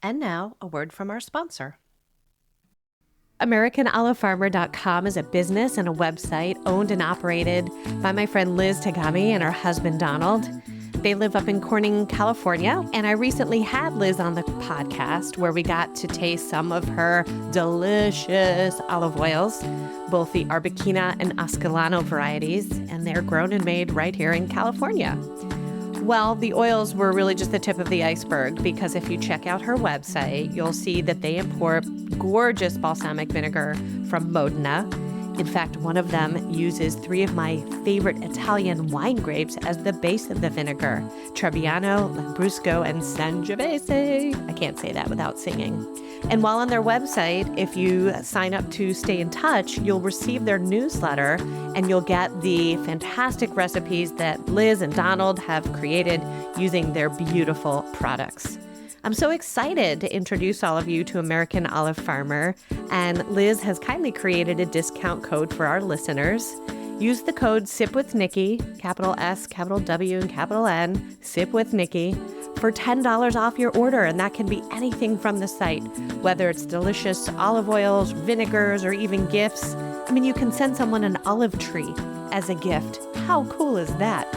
And now, a word from our sponsor. AmericanOliveFarmer.com is a business and a website owned and operated by my friend Liz Tagami and her husband Donald. They live up in Corning, California, and I recently had Liz on the podcast where we got to taste some of her delicious olive oils, both the Arbequina and Ascalano varieties, and they're grown and made right here in California. Well, the oils were really just the tip of the iceberg because if you check out her website, you'll see that they import gorgeous balsamic vinegar from Modena. In fact, one of them uses 3 of my favorite Italian wine grapes as the base of the vinegar: Trebbiano, Lambrusco, and Sangiovese. I can't say that without singing. And while on their website, if you sign up to stay in touch, you'll receive their newsletter and you'll get the fantastic recipes that Liz and Donald have created using their beautiful products. I'm so excited to introduce all of you to American Olive Farmer, and Liz has kindly created a discount code for our listeners. Use the code SIPWITHNIKKI, capital S, capital W, and capital N, SIPWITHNIKKI, for $10 off your order, and that can be anything from the site, whether it's delicious olive oils, vinegars, or even gifts. I mean, you can send someone an olive tree as a gift. How cool is that?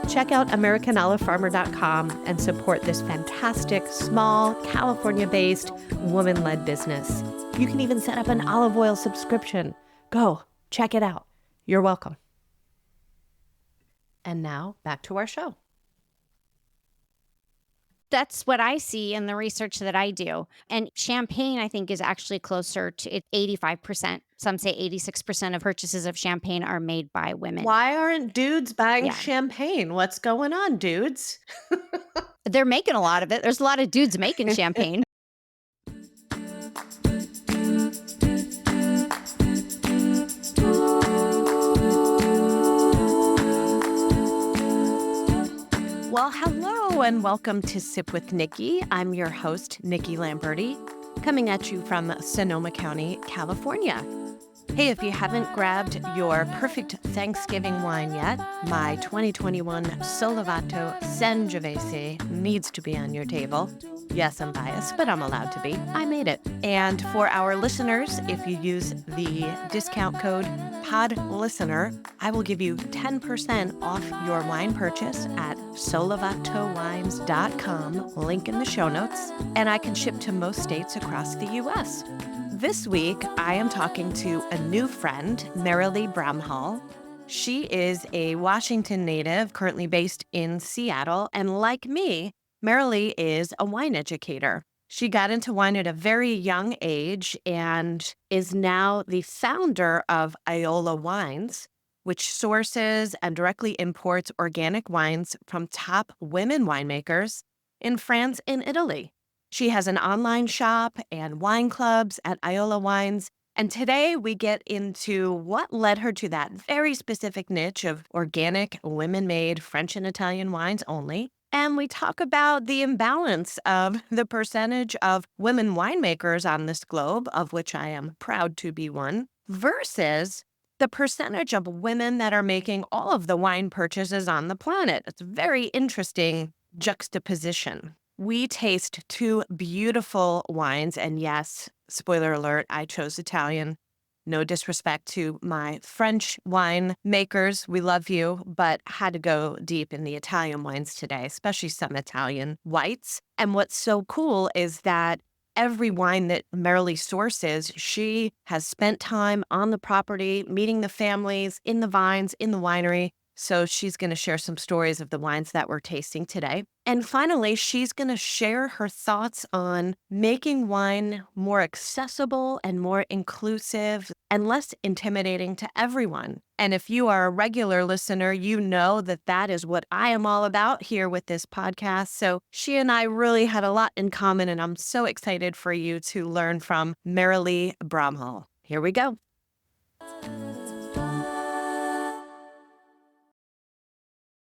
Check out AmericanOliveFarmer.com and support this fantastic, small, California-based, woman-led business. You can even set up an olive oil subscription. Go, check it out. You're welcome. And now, back to our show. That's what I see in the research that I do. And champagne, I think, is actually closer to 85%. Some say 86% of purchases of champagne are made by women. Why aren't dudes buying champagne? What's going on, dudes? They're making a lot of it. There's a lot of dudes making champagne. Well, hello and welcome to Sip with Nikki. I'm your host, Nikki Lamberti, coming at you from Sonoma County, California. Hey, if you haven't grabbed your perfect Thanksgiving wine yet, my 2021 Solvato Sangiovese needs to be on your table. Yes, I'm biased, but I'm allowed to be. I made it. And for our listeners, if you use the discount code PODLISTENER, I will give you 10% off your wine purchase at SolvatoWines.com, link in the show notes, and I can ship to most states across the U.S. This week, I am talking to a new friend, Marilee Bramhall. She is a Washington native, currently based in Seattle, and like me, Marilee is a wine educator. She got into wine at a very young age and is now the founder of Iola Wines, which sources and directly imports organic wines from top women winemakers in France and Italy. She has an online shop and wine clubs at Iola Wines. And today we get into what led her to that very specific niche of organic, women-made French and Italian wines only. And we talk about the imbalance of the percentage of women winemakers on this globe, of which I am proud to be one, versus the percentage of women that are making all of the wine purchases on the planet. It's a very interesting juxtaposition. We taste 2 beautiful wines, and yes, spoiler alert, I chose Italian. No disrespect to my French wine makers. We love you, but had to go deep in the Italian wines today, especially some Italian whites. And what's so cool is that every wine that Marilee sources, she has spent time on the property, meeting the families, in the vines, in the winery. So she's going to share some stories of the wines that we're tasting today. And finally, she's going to share her thoughts on making wine more accessible and more inclusive and less intimidating to everyone. And if you are a regular listener, you know that that is what I am all about here with this podcast. So she and I really had a lot in common, and I'm so excited for you to learn from Marilee Bramhall. Here we go.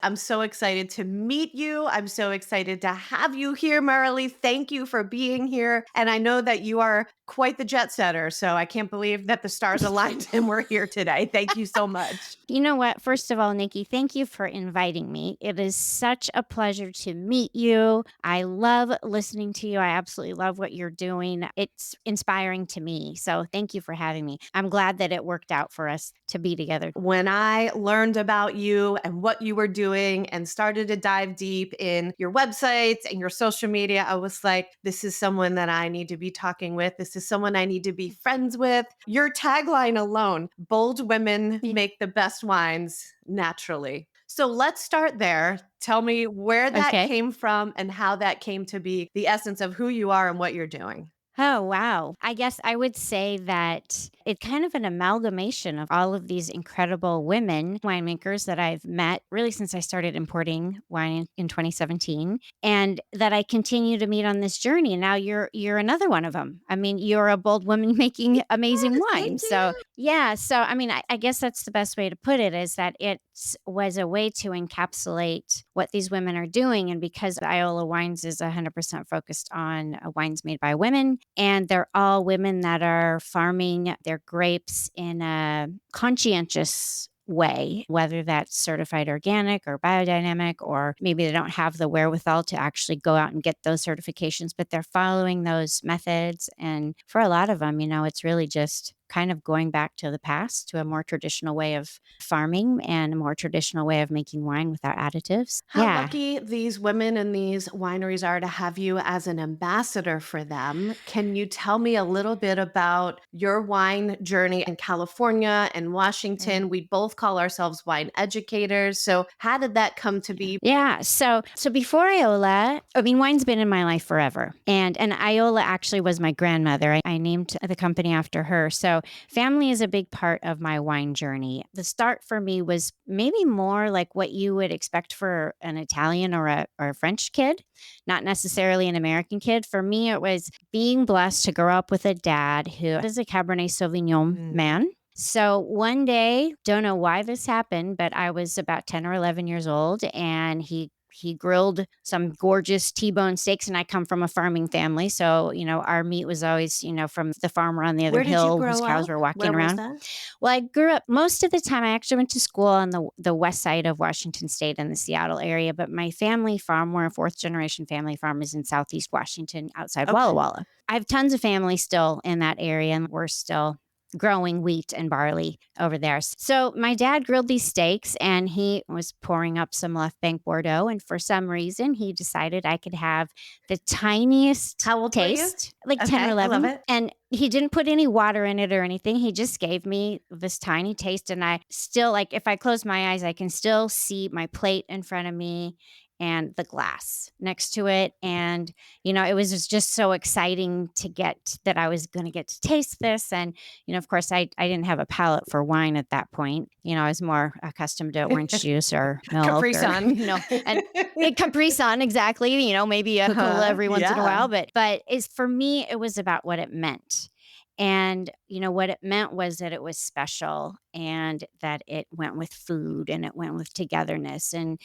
I'm so excited to meet you. I'm so excited to have you here, Marilee. Thank you for being here. And I know that you are quite the jet setter. So I can't believe that the stars aligned and we're here today. Thank you so much. You know what? First of all, Nikki, thank you for inviting me. It is such a pleasure to meet you. I love listening to you. I absolutely love what you're doing. It's inspiring to me. So thank you for having me. I'm glad that it worked out for us to be together. When I learned about you and what you were doing and started to dive deep in your websites and your social media, I was like, this is someone that I need to be talking with. This is someone I need to be friends with. Your tagline alone, bold women Yeah. make the best wines naturally. So let's start there. Tell me where that Okay. came from and how that came to be the essence of who you are and what you're doing. Oh, wow. I guess I would say that it's kind of an amalgamation of all of these incredible women winemakers that I've met really since I started importing wine in 2017 and that I continue to meet on this journey. And now you're another one of them. I mean, you're a bold woman making amazing Yes, thank wine. So, you. yeah, so I mean, I guess that's the best way to put it is that it was a way to encapsulate what these women are doing. And because Iola Wines is 100% focused on wines made by women, and they're all women that are farming their grapes in a conscientious way, whether that's certified organic or biodynamic, or maybe they don't have the wherewithal to actually go out and get those certifications, but they're following those methods. And for a lot of them, it's really just kind of going back to the past to a more traditional way of farming and a more traditional way of making wine without additives. How Yeah. lucky these women and these wineries are to have you as an ambassador for them. Can you tell me a little bit about your wine journey in California and Washington? We both call ourselves wine educators. So, how did that come to be? Yeah. So before Iola, I mean, wine's been in my life forever. And Iola actually was my grandmother. I named the company after her. So family is a big part of my wine journey. The start for me was maybe more like what you would expect for an Italian or a French kid, not necessarily an American kid. For me, it was being blessed to grow up with a dad who is a Cabernet Sauvignon Mm. man. So one day, don't know why this happened, but I was about 10 or 11 years old and he grilled some gorgeous T-bone steaks and I come from a farming family. So, our meat was always, from the farmer on the other Where did you hill whose grow cows up? were Where walking was around. that? Well, I grew up most of the time. I actually went to school on the west side of Washington State in the Seattle area, but my family farm, we're a fourth generation family farm, is in Southeast Washington outside Walla Okay. Walla. I have tons of family still in that area, and we're still growing wheat and barley over there. So my dad grilled these steaks and he was pouring up some left bank Bordeaux. And for some reason, he decided I could have the tiniest How old were you? taste, like 10 or Okay. I love 11. it. And he didn't put any water in it or anything. He just gave me this tiny taste. And I still, like, if I close my eyes, I can still see my plate in front of me and the glass next to it. And, it was just so exciting to get that I was going to get to taste this. And, of course, I didn't have a palate for wine at that point. I was more accustomed to orange juice or milk Capri or, Sun. and Capri Sun, exactly, maybe a Cola every once in a Yeah. while. But it's for me, it was about what it meant. And, what it meant was that it was special and that it went with food and it went with togetherness and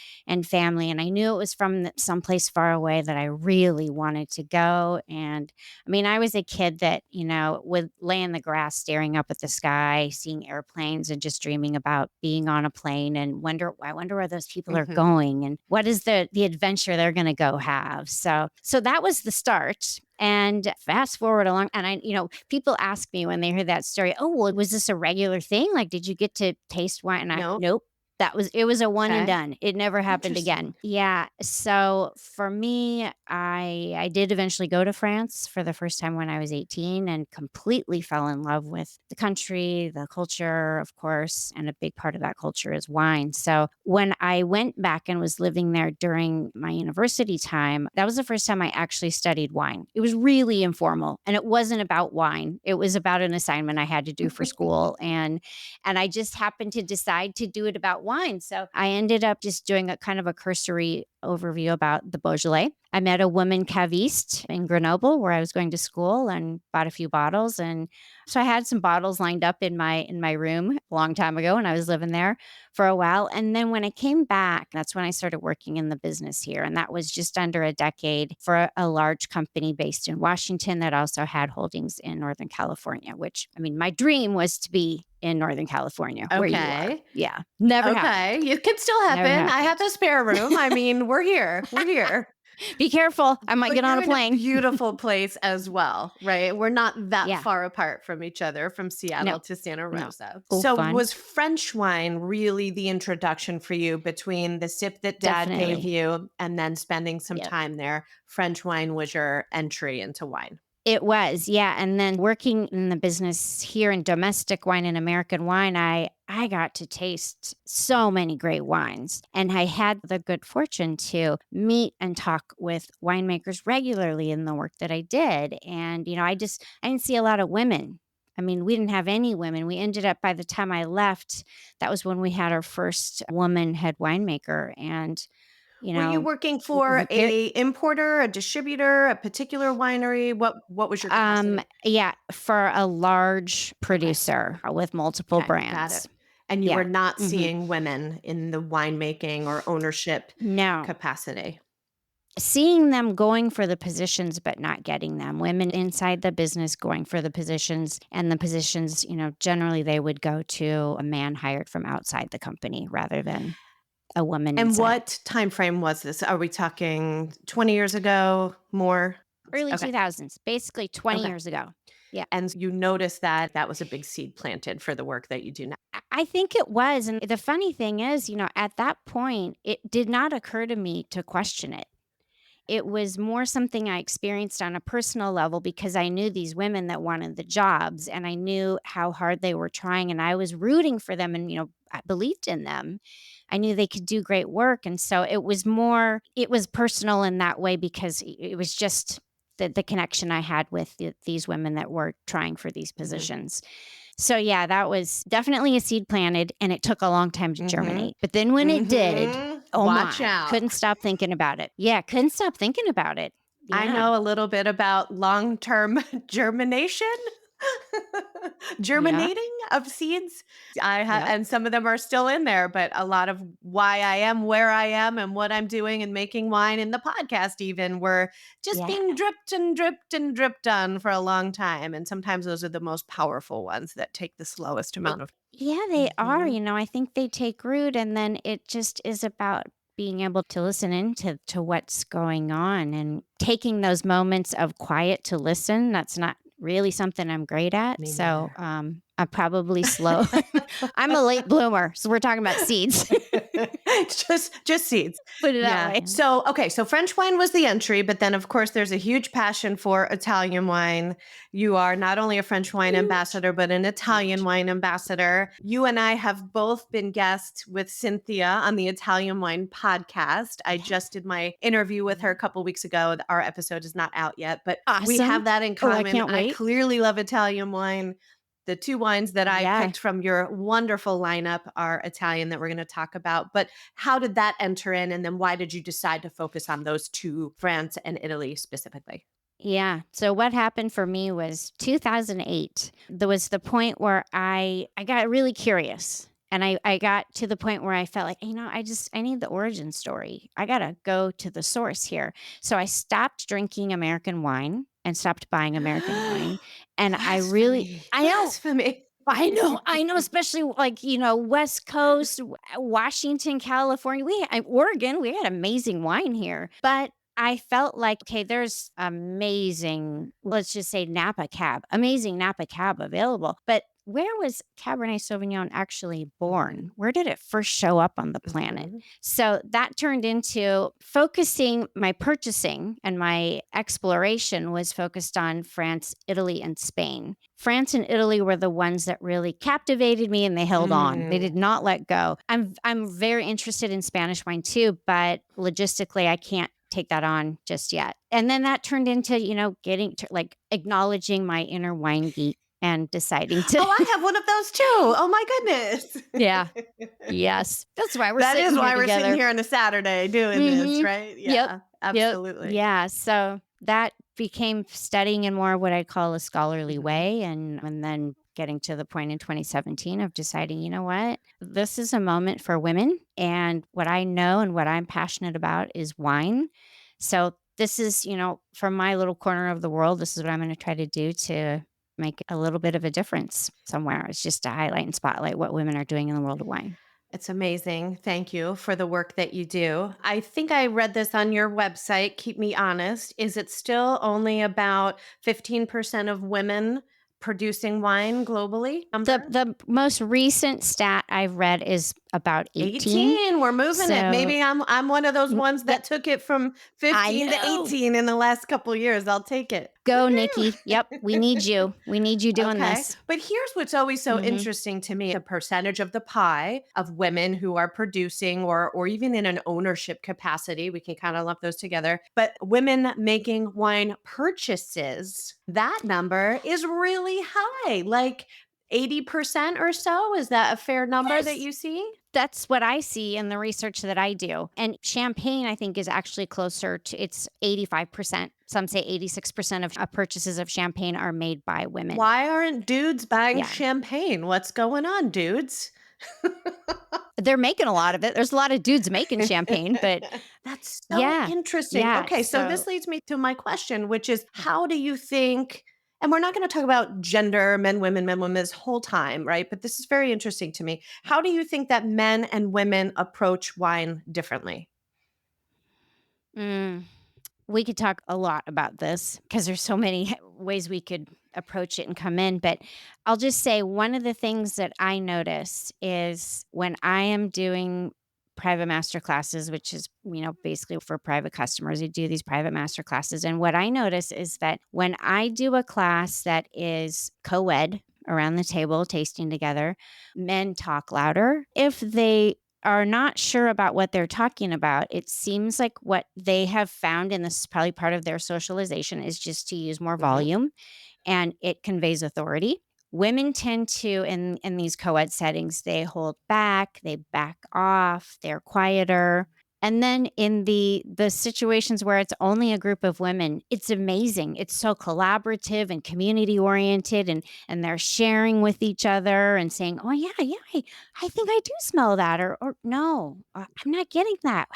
family. And I knew it was from someplace far away that I really wanted to go. And I mean, I was a kid that, would lay in the grass staring up at the sky, seeing airplanes and just dreaming about being on a plane and I wonder where those people are Mhm. going and what is the adventure they're going to go have. So that was the start. And fast forward along, and people ask me when they hear that story, oh, well, was this a regular thing? Like, did you get to taste wine? And No. nope. It was a one and Okay. done. It never happened Interesting. again. Yeah. So for me, I did eventually go to France for the first time when I was 18 and completely fell in love with the country, the culture, of course. And a big part of that culture is wine. So when I went back and was living there during my university time, that was the first time I actually studied wine. It was really informal and it wasn't about wine. It was about an assignment I had to do for school. And I just happened to decide to do it about wine. So I ended up just doing a kind of a cursory overview about the Beaujolais. I met a woman caviste in Grenoble where I was going to school and bought a few bottles. And so I had some bottles lined up in my room a long time ago when I was living there for a while. And then when I came back, that's when I started working in the business here. And that was just under a decade for a large company based in Washington that also had holdings in Northern California, which, I mean, my dream was to be in Northern California where you are. Okay. Yeah. Never happened. Okay. It can still Never happen. I happened. have the spare room. I mean, we're here. We're here. Be careful. I might But get on you're a in a plane. beautiful place as well, right? We're not that Yeah. far apart from each other, from No, Seattle to Santa no. Rosa. Oh, So, fun. was French wine really the introduction for you between the sip that dad gave Definitely. you and then spending some Yep. time there? French wine was your entry into wine. It was, yeah, and then working in the business here in domestic wine and American wine, I got to taste so many great wines, and I had the good fortune to meet and talk with winemakers regularly in the work that I did, and, I didn't see a lot of women. I mean, we didn't have any women. We ended up by the time I left, that was when we had our first woman head winemaker, and, you Were you know, working for very a importer, a distributor, a particular winery? What was your capacity? Yeah, for a large Okay. producer with multiple Okay, got it. brands. And you were Yeah. not Mhm. seeing women in the winemaking or ownership No. capacity. Seeing them going for the positions, but not getting them. Women inside the business going for the positions, and the positions, generally they would go to a man hired from outside the company rather than a woman And inside. what time frame was this? Are we talking 20 years ago, more? Early Okay. 2000s, basically 20 Okay. years ago. Yeah. And you noticed that that was a big seed planted for the work that you do now. I think it was. And the funny thing is, at that point, it did not occur to me to question it. It was more something I experienced on a personal level because I knew these women that wanted the jobs and I knew how hard they were trying and I was rooting for them and, I believed in them. I knew they could do great work. And so it was personal in that way because it was just the connection I had with these women that were trying for these Mhm. positions. So yeah, that was definitely a seed planted and it took a long time to Mhm. germinate. But then when it did, oh Watch my, out. couldn't stop thinking about it. Yeah, couldn't stop thinking about it. I Yeah. know a little bit about long-term germination, Yeah. germinating of seeds. I have, Yep. and some of them are still in there, but a lot of why I am where I am and what I'm doing and making wine in the podcast even were just Yeah. being dripped and dripped and dripped on for a long time. And sometimes those are the most powerful ones that take the slowest amount of. Yeah, they are. Mhm. I think they take root and then it just is about being able to listen into to what's going on and taking those moments of quiet to listen. That's not really something I'm great at. Me So, neither. I'm probably slow. I'm a late bloomer. So we're talking about seeds. Just seeds. Put it that Yeah. way. So, okay, so French wine was the entry, but then of course there's a huge passion for Italian wine. You are not only a French wine Huge, ambassador, but an Italian huge. wine ambassador. You and I have both been guests with Cynthia on the Italian Wine podcast. I Yeah. just did my interview with her a Yeah. couple weeks ago. Our episode is not out yet, but we Awesome. have that in Oh, I common. can't I wait. clearly love Italian wine. The two wines that I Yeah. picked from your wonderful lineup are Italian that we're going to talk about. But how did that enter in? And then why did you decide to focus on those two, France and Italy specifically? Yeah. So what happened for me was 2008. There was the point where I got really curious. And I got to the point where I felt like, I need the origin story. I got to go to the source here. So I stopped drinking American wine and stopped buying American wine. And Blasphemy. I know, Blasphemy. I know, especially like, West Coast, Washington, California, Oregon, we had amazing wine here. But I felt like, okay, there's amazing, let's just say amazing Napa Cab available. But where was Cabernet Sauvignon actually Mhm, born? Where did it first show up on the planet? mhm. So that turned into focusing my purchasing and my exploration was focused on France, Italy, and Spain. France and Italy were the ones that really captivated me and they held on. They Mm. did not let go. I'm very interested in Spanish wine too, but logistically I can't take that on just yet. And then that turned into, getting to like acknowledging my inner wine geek. and deciding to, Oh, I have one of those too. Oh my yeah, goodness. yes. That's why we're That is sitting here why we're sitting together. here on a Saturday doing this, Mhm. right? Yep. Yeah, Yep. absolutely. Yeah, so that became studying in more what I call a scholarly Mhm. way, and then getting to the point in 2017 of deciding, "You know what? This is a moment for women, and what I know and what I'm passionate about is wine." So, this is, from my little corner of the world, this is what I'm gonna try to do to make a little bit of a difference somewhere. It's just to highlight and spotlight what women are doing in the world of wine. It's amazing. Thank you for the work that you do. I think I read this on your website. Keep me honest. Is it still only about 15% of women producing wine globally? The Number? the most recent stat I've read is about 18. 18. We're moving it. So, Maybe I'm one of those ones yep, that took it from I 15 to know. 18 in the last couple years. I'll take it. Go, Woohoo. Nikki. Yep, we need you. We need you doing Okay. this. But here's what's always so Mhm. interesting to me, the percentage of the pie of women who are producing or even in an ownership capacity. We can kind of lump those together. But women making wine purchases, that number is really high. Like 80% or so. Is that a fair number that Yes. you see? That's what I see in the research that I do. And champagne, I think, is actually closer to it's 85%. Some say 86% of purchases of champagne are made by women. Why aren't dudes buying Yeah. champagne? What's going on, dudes? They're making a lot of it. There's a lot of dudes making champagne, but That's so yeah. interesting. Yeah. Okay, so So this leads me to my question, which is how do you think, and we're not going to talk about gender, men, women this whole time, right? But this is very interesting to me. How do you think that men and women approach wine differently? mm, we could talk a lot about this because there's so many ways we could approach it and come in. But I'll just say one of the things that I notice is when I am doing private master classes, which is, basically for private customers, we do these private master classes. And what I notice is that when I do a class that is co ed around the table, tasting together, men talk louder. If they are not sure about what they're talking about, it seems like what they have found, and this is probably part of their socialization, is just to use more Mhm. volume and it conveys authority. Women tend to, in these co-ed settings, they hold back, they back off, they're quieter. And then in the situations where it's only a group of women, it's amazing. It's so collaborative and community oriented, and they're sharing with each other and saying, "Oh yeah, yeah, I think I do smell that," or "No, I'm not getting that."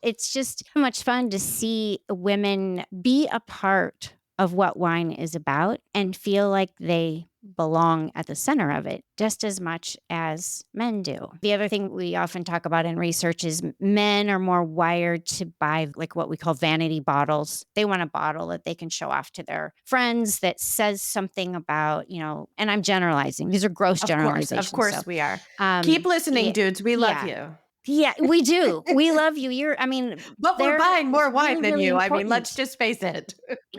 It's just so much fun to see women be a part of what wine is about and feel like they belong at the center of it just as much as men do. The other thing we often talk about in research is men are more wired to buy like what we call vanity bottles. They want a bottle that they can show off to their friends that says something about, and I'm generalizing. These are gross Of generalizations. So, course we are. Keep um, listening, yeah, dudes. We love yeah, you. yeah, we do. We love you. But we're There buying it's more wine really, than really you. I mean, let's important. just face it.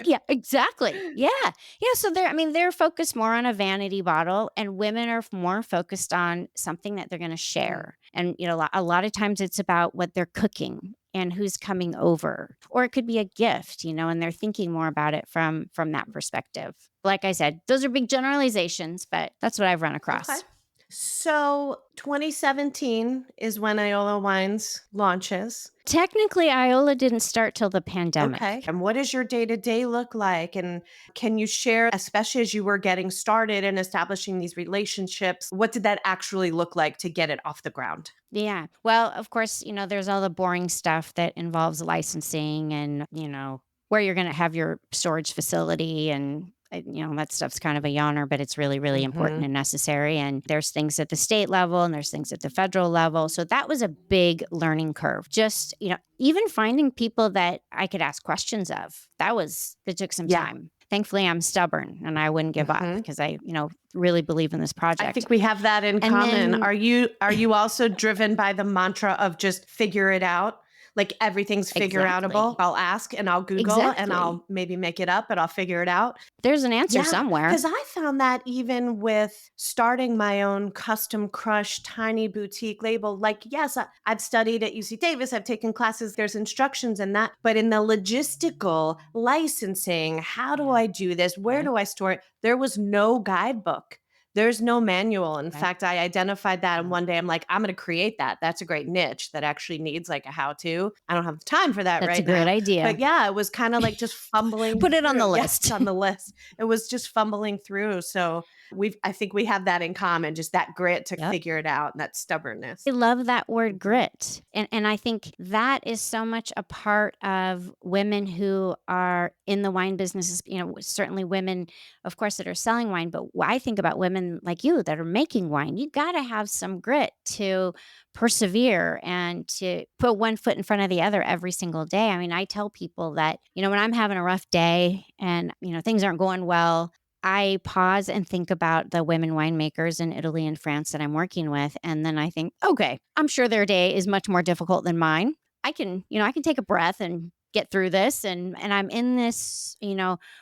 Yeah, exactly. Yeah. Yeah, so they're focused more on a vanity bottle and women are more focused on something that they're gonna Mhm. share. And, a lot of times it's about what they're cooking and who's coming over. Or it could be a gift, and they're thinking more about it from that perspective. Like I said, those are big generalizations, but that's what I've run Okay. across. So 2017 is when Iola Wines launches. Technically, Iola didn't start till the pandemic. Okay. And what does your day to day look like? And can you share, especially as you were getting started and establishing these relationships, what did that actually look like to get it off the ground? Yeah. Well, of course, there's all the boring stuff that involves licensing and, where you're going to have your storage facility and that stuff's kind of a yawner, but it's really, really important Hmm. and necessary. And there's things at the state level and there's things at the federal level. So that was a big learning curve. Just, even finding people that I could ask questions of, that took some Yeah. time. Thankfully, I'm stubborn and I wouldn't give up Hmm. because I, really believe in this I project. think we have that in And common. then Are you also driven by the mantra of just figure it out? Like everything's figure outable. Exactly. I'll ask and I'll Google and Exactly. I'll maybe make it up, but I'll figure it out. There's an answer Yeah, somewhere. because I found that even with starting my own custom crush tiny boutique label, like, yes, I've studied at UC Davis, I've taken classes, there's instructions in that. But in the logistical licensing, how do Yeah. I do this? Where Right. do I store it? There was no guidebook. There's no manual. In Right. fact, I identified that. And No. one day I'm like, I'm going to create that. That's a great niche that actually needs like a how to. I don't have time for that That's a right great now. idea. But yeah, it was kind of like just fumbling Put it on the through. Yes, it's list. on the list. It was just fumbling through. So I think we have that in common, just that grit to Yep. figure it out and that stubbornness. I love that word Mhm. grit. And I think that is so much a part of women who are in the wine businesses, certainly women, of course, that are selling wine. But I think about women like you that are making wine. You got to have some grit to persevere and to put one foot in front of the other every single day. I mean, I tell people that, when I'm having a rough day and, things aren't going well, I pause and think about the women winemakers in Italy and France that I'm working with, and then I think, "Okay, I'm sure their day is much more difficult than mine. I can take a breath and get through this, and I'm in this,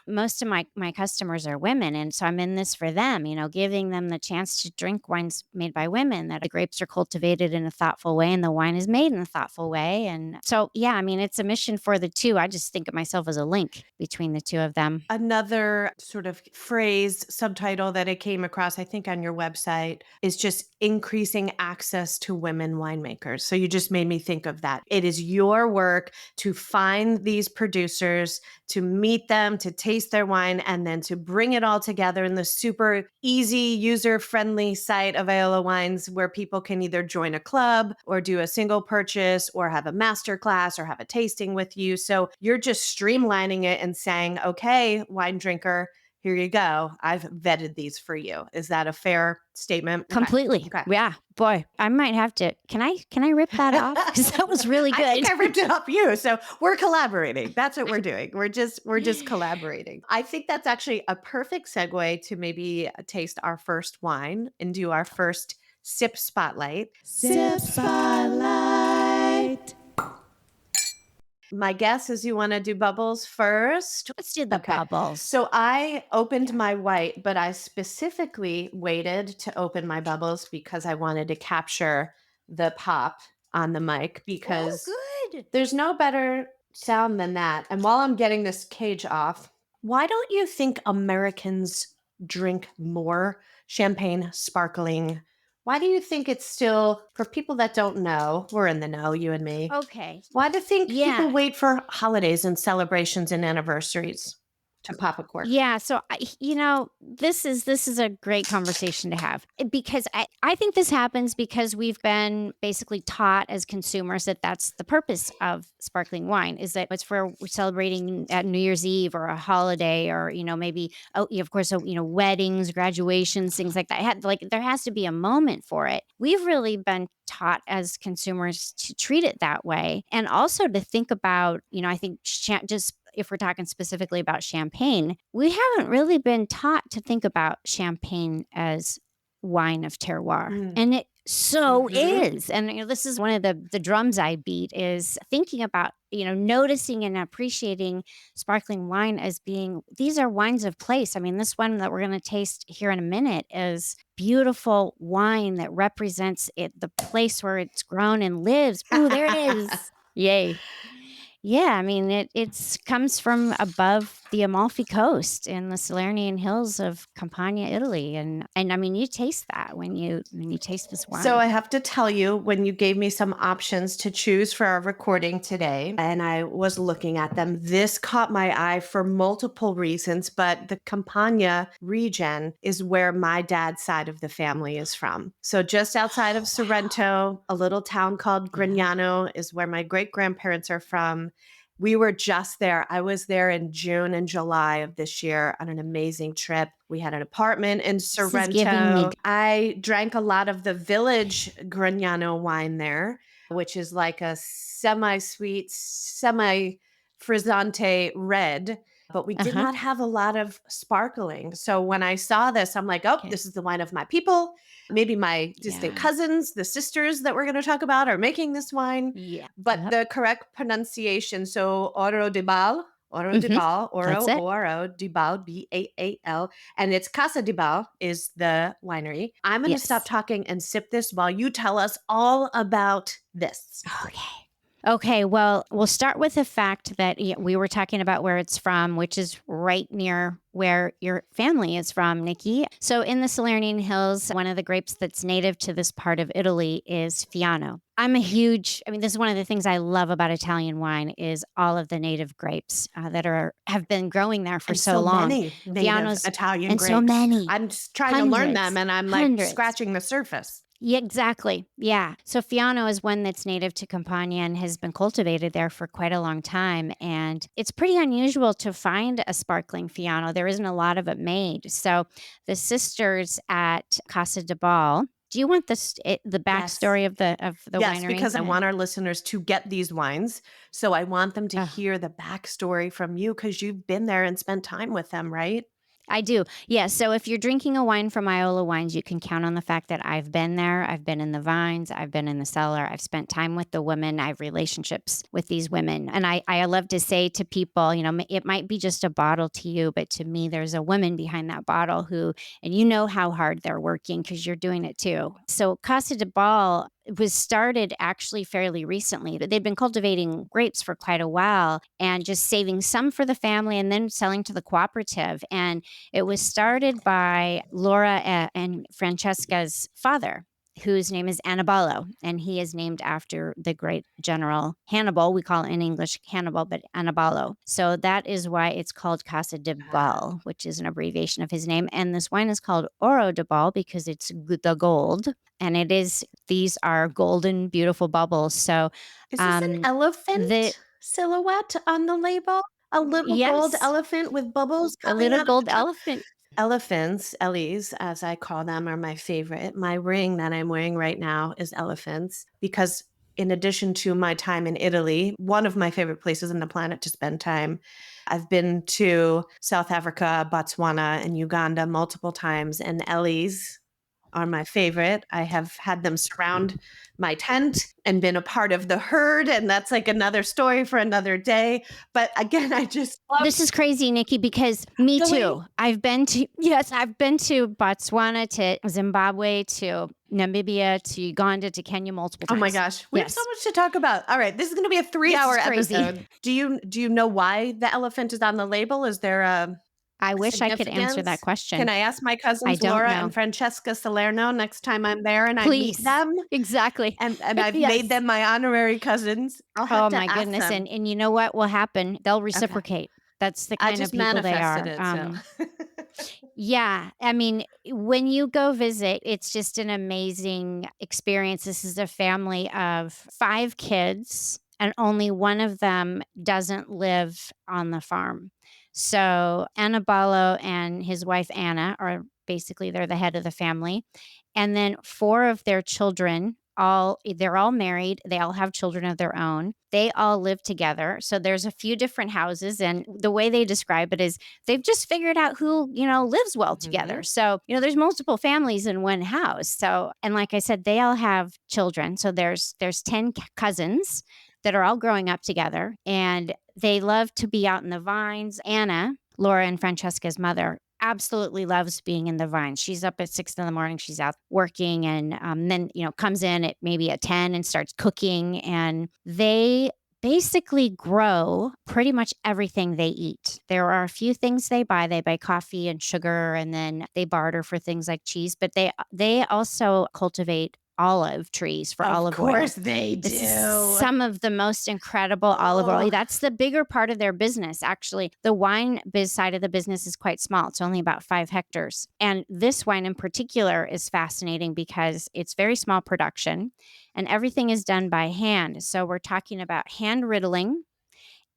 most of my customers are women, and so I'm in this for them, giving them the chance to drink wines made by women, that the grapes are cultivated in a thoughtful way and the wine is made in a thoughtful way, and so, yeah, I mean, it's a mission for the 2. I just think of myself as a link between the 2 of them. Another sort of phrase, subtitle that I came across, I think on your website, is just increasing access to women winemakers. So you just made me think of that. It is your work to find these producers, to meet them, to taste their wine, and then to bring it all together in the super easy, user friendly site of Iola Wines, where people can either join a club or do a single purchase or have a master class or have a tasting with you. So you're just streamlining it and saying, okay, wine drinker, here you go. I've vetted these for you. Is that a fair statement? Okay. Completely. Okay. Yeah. Boy, I might have to can I rip that off? Because that was really I think good. I ripped it off you. So we're collaborating. That's what we're doing. We're just collaborating. I think that's actually a perfect segue to maybe taste our first wine and do our first sip spotlight. Sip spotlight. My guess is you want to do bubbles first. Let's do the Okay. bubbles. So I opened my white, but I specifically waited to open my bubbles because I wanted to capture the pop on the mic Oh, because good. there's no better sound than that. And while I'm getting this cage off, why don't you think Americans drink more champagne sparkling? Why do you think it's still, for people that don't know, we're in the know, you and me. Okay. Why do you think Yeah. people wait for holidays and celebrations and anniversaries to pop a cork? Yeah, so this is a great conversation to have because I think this happens because we've been basically taught as consumers that that's the purpose of sparkling wine is that it's for we're celebrating at New Year's Eve or a holiday or maybe yeah, of course weddings, graduations, things like that. Like there has to be a moment for it. We've really been taught as consumers to treat it that way and also to think about I think just if we're talking specifically about champagne, we haven't really been taught to think about champagne as wine of terroir. Mm. And it so Mhm. is. And this is one of the drums I beat is thinking about, noticing and appreciating sparkling wine as being these are wines of place. I mean, this one that we're going to taste here in a minute is beautiful wine that represents the place where it's grown and lives. Ooh, there it is. Yay. Yeah, I mean, it's comes from above the Amalfi Coast in the Salernian hills of Campania, Italy, and I mean, you taste that when you taste this So wine. I have to tell you, when you gave me some options to choose for our recording today, and I was looking at them, this caught my eye for multiple reasons, but the Campania region is where my dad's side of the family is from. So just outside of Oh, wow. Sorrento, a little town called Yeah. Grignano is where my great grandparents are from. We were just there. I was there in June and July of this year on an amazing trip. We had an apartment in This is giving me Sorrento. I drank a lot of the village Grignano wine there, which is like a semi sweet, semi frizzante red. but we did Uh-huh. not have a lot of sparkling. So when I saw this, I'm like, oh, Okay. this is the wine of my people. Maybe my distant Yeah. cousins, the sisters that we're going to talk about, are making this wine. Yeah. But Yep. the correct pronunciation, so Oro de Hmm. Bal, That's Oro, it. O-R-O, de Bal, B-A-A-L, and it's Casa de Bal is the winery. I'm going to stop Yes. talking and sip this while you tell us all about this. Okay. Okay, well, we'll start with the fact that we were talking about where it's from, which is right near where your family is from, Nikki. So, in the Salernian Hills, one of the grapes that's native to this part of Italy is Fiano. I mean, this is one of the things I love about Italian wine is all of the native grapes that have been growing there for And so so long. many native Fiano's, Italian and so grapes. many, I'm just trying to learn them hundreds, and I'm like hundreds. scratching the surface. Yeah, exactly. Yeah. So Fiano is one that's native to Campania and has been cultivated there for quite a long time. And it's pretty unusual to find a sparkling Fiano. There isn't a lot of it made. So the sisters at Casa de Bal. Do you want the Yes. backstory of the Yes, winery? because Go I ahead. want our listeners to get these wines. So I want them to Oh, hear the backstory from you because you've been there and spent time with them, right? I do. Yeah. So if you're drinking a wine from Iola Wines, you can count on the fact that I've been there. I've been in the vines. I've been in the cellar. I've spent time with the women. I have relationships with these women. And I love to say to people, it might be just a bottle to you, but to me, there's a woman behind that bottle and you know how hard they're working because you're doing it too. So Casa de Bal was started actually fairly recently. They've been cultivating grapes for quite a while and just saving some for the family and then selling to the cooperative. And it was started by Laura and Francesca's father, whose name is Annibalo, and he is named after the great general Hannibal. We call it in English Hannibal, but Annibalo. So that is why it's called Casa de Ah. Bal, which is an abbreviation of his name. And this wine is called Oro de Bal because it's the gold. And these are golden, beautiful bubbles. So, Is this an um, the, elephant silhouette on the label? A little gold yes, elephant with bubbles a coming little out of the gold top? elephant. Elephants, Ellies, as I call them, are my favorite. My ring that I'm wearing right now is elephants because, in addition to my time in Italy, one of my favorite places on the planet to spend time, I've been to South Africa, Botswana, and Uganda multiple times, and Ellies are my favorite. I have had them surround my tent and been a part of the herd, and that's like another story for another day. But again, I just love This is crazy, Nikki, because me really. too. I've been to Botswana, to Zimbabwe, to Namibia, to Uganda, to Kenya multiple Oh my times. gosh, we have so Yes, much to talk about. All right, this is going to be a this 3-hour is crazy. episode. Do you know why the elephant is on the label? Is there I a wish I could answer that significance? Can question. I ask my I cousins don't Laura and know. Francesca Salerno next time I'm there and I meet Please. them? Exactly. And I've made Yes. them my honorary cousins. I'll have Oh to my ask goodness. them. And you know what will happen? They'll Okay, reciprocate. That's the I kind of just people they manifested are. it. So Yeah. I mean, when you go visit, it's just an amazing experience. This is a family of 5 kids, and only one of them doesn't live on the farm. So, Annibalo and his wife Anna are basically they're the head of the family. And then 4 of their children they're all married, they all have children of their own. They all live together. So there's a few different houses, and the way they describe it is they've just figured out who, lives well together. Mhm. So, there's multiple families in one house. So, and like I said, they all have children. So there's 10 cousins that are all growing up together, and they love to be out in the vines. Anna, Laura and Francesca's mother, absolutely loves being in the vines. She's up at 6 in the morning. She's out working, and then comes in at maybe at 10 and starts cooking. And they basically grow pretty much everything they eat. There are a few things they buy. They buy coffee and sugar, and then they barter for things like cheese. But they also cultivate olive trees for Of olive oil. course they This is do. some of the most incredible olive oil. Oh, That's the bigger part of their business, actually. The wine side of the business is quite small. It's only about 5 hectares. And this wine in particular is fascinating because it's very small production and everything is done by hand. So we're talking about hand riddling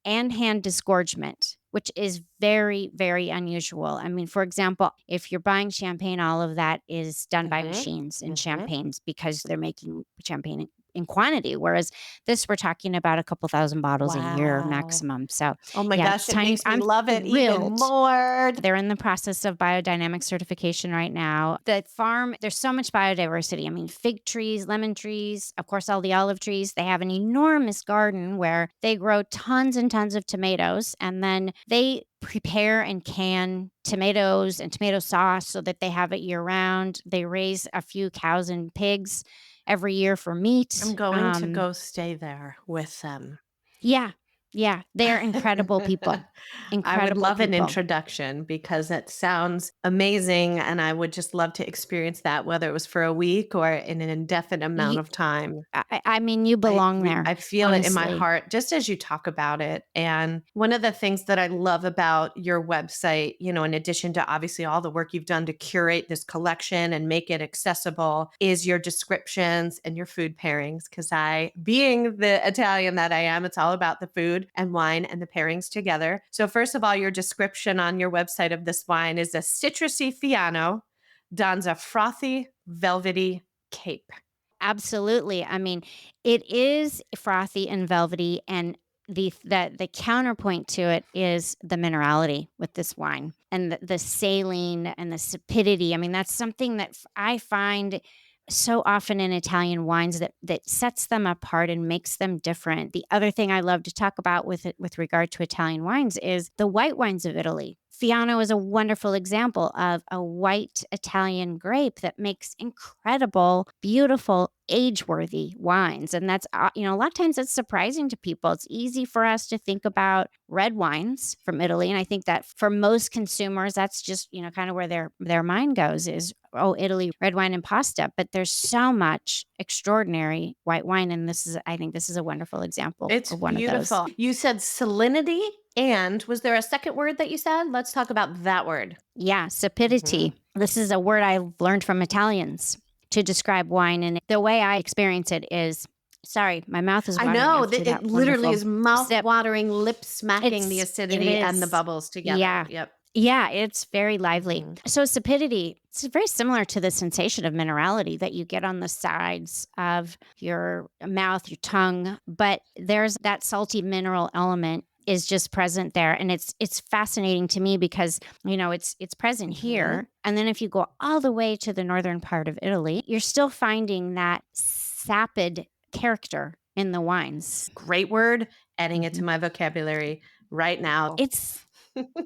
and hand disgorgement, which is very, very unusual. I mean, for example, if you're buying champagne, all of that is done by mhm, machines in mhm. champagnes because they're making champagne in quantity, whereas this we're talking about a couple thousand bottles a year Wow. maximum. So Oh my yeah, gosh, it time makes me I'm love it even thrilled. more. They're in the process of biodynamic certification right now. The farm, there's so much biodiversity. I mean, fig trees, lemon trees, of course, all the olive trees. They have an enormous garden where they grow tons and tons of tomatoes, and then they prepare and can tomatoes and tomato sauce so that they have it year round. They raise a few cows and pigs every year for I'm meat. going to go stay there with them. Yeah, yeah, they're incredible people. I would Incredible love an people. introduction because it sounds amazing, and I would just love to experience that, whether it was for a week or in an indefinite amount of time. I mean, you belong there, I feel it in my honestly. heart just as you talk about it. And one of the things that I love about your website, in addition to obviously all the work you've done to curate this collection and make it accessible, is your descriptions and your food pairings. Because being the Italian that I am, it's all about the food and wine and the pairings together. So, first of all, your description on your website of this wine is a citrusy Fiano, dons a frothy, velvety cape. Absolutely. I mean, it is frothy and velvety, and the counterpoint to it is the minerality with this wine and the saline and the sapidity. I mean, that's something that I find so often in Italian wines that sets them apart and makes them different. The other thing I love to talk about with regard to Italian wines is the white wines of Italy. Fiano is a wonderful example of a white Italian grape that makes incredible, beautiful, age-worthy wines. And that's, a lot of times it's surprising to people. It's easy for us to think about red wines from Italy. And I think that for most consumers, that's just, kind of where their mind goes is, oh, Italy, red wine and pasta. But there's so much extraordinary white wine. And I think this is a wonderful example It's of one of those. beautiful. You said salinity, and was there a second word that you said? Let's talk about that word. Yeah, Mhm. sapidity. This is a word I learned from Italians to describe wine, and the way I experience it is sorry, my mouth is I watering know after that it that literally wonderful is sip. mouth-watering, lip-smacking, the It acidity and the is. bubbles together. Yeah. Yep. Yeah, it's very lively. Mhm. So sapidity, it's very similar to the sensation of minerality that you get on the sides of your mouth, your tongue, but there's that salty mineral element is just present there, and it's fascinating to me because it's present Mhm. here, and then if you go all the way to the northern part of Italy, you're still finding that sapid character in the wines. Great word, adding it to Mhm. my vocabulary right now. It's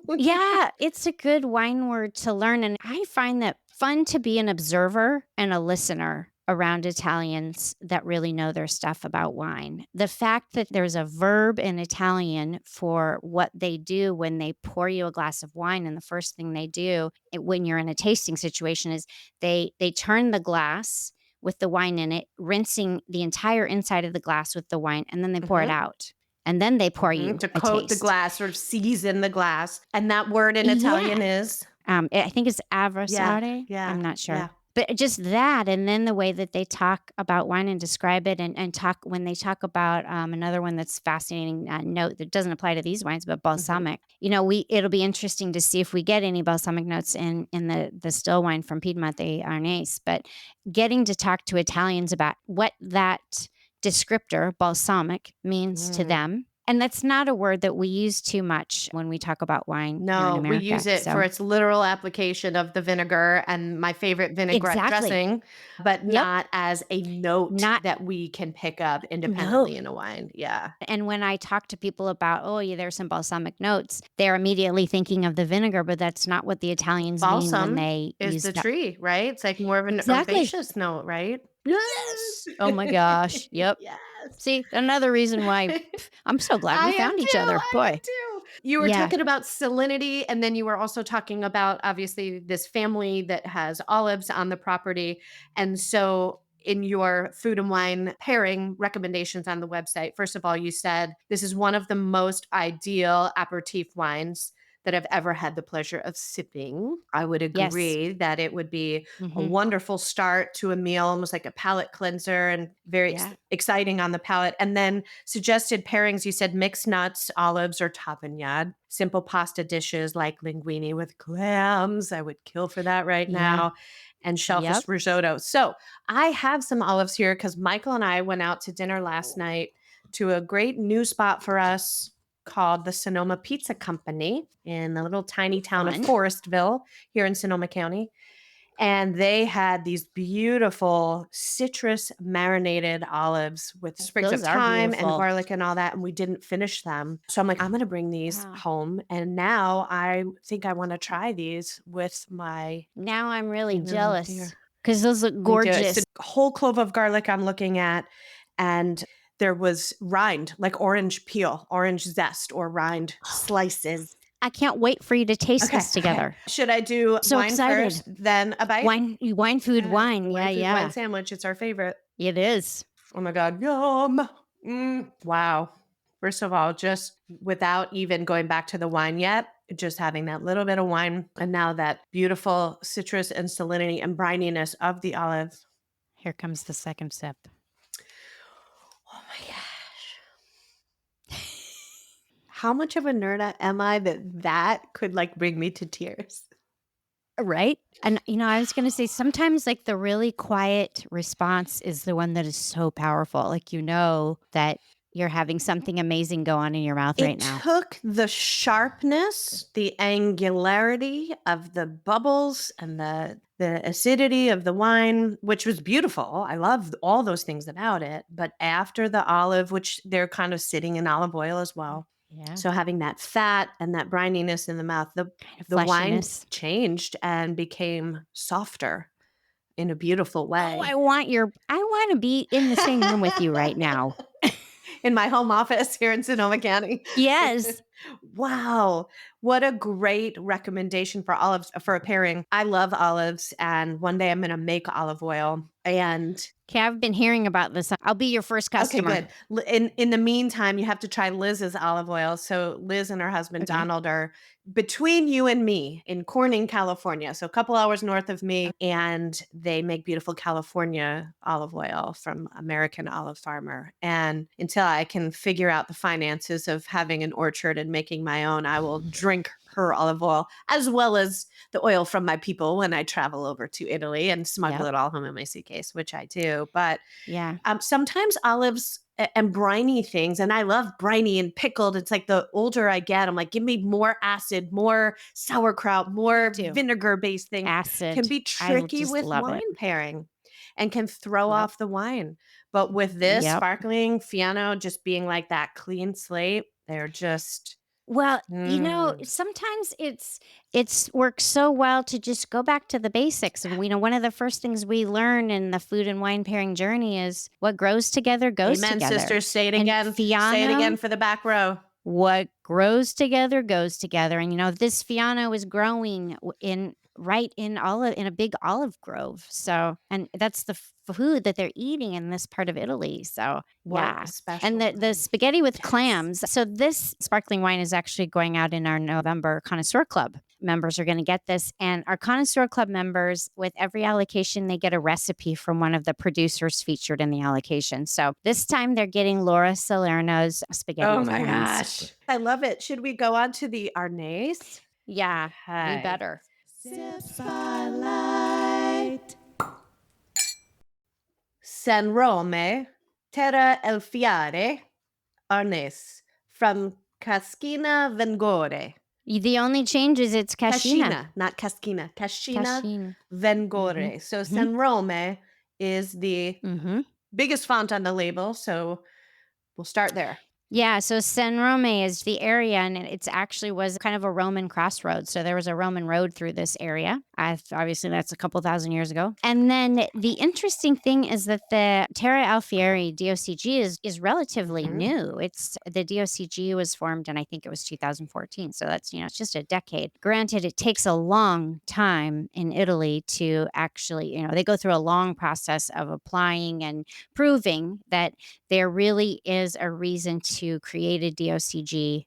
Yeah, it's a good wine word to learn, and I find that fun to be an observer and a listener around Italians that really know their stuff about wine. The fact that there's a verb in Italian for what they do when they pour you a glass of wine, and the first thing they do when you're in a tasting situation is they turn the glass with the wine in it, rinsing the entire inside of the glass with the wine, and then they pour it Mhm. out. And then they pour Mhm. you To a coat the taste. glass, sort of season the glass, and that word in Yeah. Italian is? I think it's Yeah, avversare, yeah, I'm not sure. yeah. But just that, and then the way that they talk about wine and describe it and talk when they talk about, another one that's fascinating, note that doesn't apply to these wines, but Mhm. balsamic. It'll be interesting to see if we get any balsamic notes in the still wine from Piedmont, the Arnese, but getting to talk to Italians about what that descriptor, balsamic, means to Mm. them, and that's not a word that we use too much when we talk about wine here in No, we use America, it for so its literal application of the vinegar and my favorite vinaigrette exactly. dressing, but Yep. not as a note Not that we can pick up no. independently in a wine. Yeah. And when I talk to people about, "Oh, yeah, there's some balsamic notes," they're immediately thinking of the vinegar, but that's not what the Italians mean when Balsam they is use the that. tree, right? It's like more of an Exactly. herbaceous note, right? Yes. Oh my gosh. Yep. Yes. See, another reason why I'm so glad I we am found each too. other. I am Boy. too. You were Yeah. talking about salinity, and then you were also talking about obviously this family that has olives on the property. And so, in your food and wine pairing recommendations on the website, first of all, you said this is one of the most ideal aperitif wines that I've ever had the pleasure of sipping. I would Yes. agree that it would be a Mhm. wonderful start to a meal, almost like a palate cleanser and very Yeah. exciting on the palate. And then suggested pairings, you said mixed nuts, olives, or tapenade. Simple pasta dishes like linguine with clams. I would kill for that right Yeah. now. And Yep. shellfish risotto. So I have some olives here because Michael and I went out to dinner last night to a great new spot for us called the Sonoma Pizza Company in the little tiny town of Fun. Forestville here in Sonoma County. And they had these beautiful citrus marinated olives with sprigs of Those are thyme and beautiful. garlic and all that. And we didn't finish them. So I'm like, I'm going to bring these Wow. home. And now I think I want to try these with my Now I'm really Pinot jealous Noir. because those look Me too. It's a gorgeous. whole clove of garlic I'm looking at, and there was rind, like orange peel, orange zest, or rind slices. I can't wait for you to taste Okay, this okay. together. Should I do So wine excited. first, then a bite? Wine, food, wine. Yeah, Wine, food, wine yeah. sandwich. It's our favorite. It is. Oh my God. Yum. Wow. First of all, just without even going back to the wine yet, just having that little bit of wine and now that beautiful citrus and salinity and brininess of the olive. Here comes the second sip. Oh my God. How much of a nerd am I that could like bring me to tears? Right? And, I was gonna say sometimes, like, the really quiet response is the one that is so powerful. Like, that you're having something amazing go on in your mouth right It now. took the sharpness, the angularity of the bubbles and the acidity of the wine, which was beautiful. I love all those things about it. But after the olive, which they're kind of sitting in olive oil as well. Yeah. So having that fat and that brininess in the mouth, Kind of the wine fleshiness. changed and became softer in a beautiful Oh, way. I wanna be in the same room with you right now. In my home office here in Sonoma County. Yes. Wow. What a great recommendation for olives for a pairing. I love olives and one day I'm going to make olive oil and Okay, I've been hearing about this. I'll be your first okay, customer. good. In the meantime, you have to try Liz's olive oil. So Liz and her husband Okay. Donald are between you and me in Corning, California. So a couple hours north of me, and they make beautiful California olive oil from American Olive Farmer. And until I can figure out the finances of having an orchard and making my own, I will drink her olive oil as well as the oil from my people when I travel over to Italy and smuggle Yep. it all home in my suitcase, which I do. But Yeah. sometimes olives and briny things, and I love briny and pickled. It's like the older I get, I'm like, give me more acid, more sauerkraut, more Do. vinegar based things. Can Acid. be tricky Just with love it. wine pairing and can throw Yep. off the wine. But with this Yep. sparkling Fiano just being like that clean slate, they're just, Well, mm, sometimes it's works so well to just go back to the basics. And we know one of the first things we learn in the food and wine pairing journey is what grows together goes amen, together. sisters. Say it And again. Say it Fiano, again for the back row. what grows together goes together. And this Fiano is growing in right in olive in a big olive grove. So, and that's the food that they're eating in this part of Italy. So, What a yeah. And special the wine. spaghetti with Yes. clams. So this sparkling wine is actually going out in our November Connoisseur Club. Members are going to get this. And our Connoisseur Club members, with every allocation, they get a recipe from one of the producers featured in the allocation. So this time they're getting Laura Salerno's spaghetti Oh with my clams. gosh. I love it. Should we go on to the Arnaise? Yeah, we Okay. better. Sip Spotlight. San Rome, Terra El Fiare, Arnaise, from Cascina Vengore. The only change is it's Cascina. Cascina, not Cascina. Cascina Cascina. Mhm. Vengore. So Mhm. San Rome is the Mhm. biggest font on the label. So we'll start there. Yeah, so San Rome is the area, and it's actually was kind of a Roman crossroads. So there was a Roman road through this area. Obviously, that's a couple thousand years ago. And then the interesting thing is that the Terra Alfieri DOCG is relatively Mhm. new. It's the DOCG was formed, and I think it was 2014. So that's it's just a decade. Granted, it takes a long time in Italy to actually they go through a long process of applying and proving that there really is a reason to create a DOCG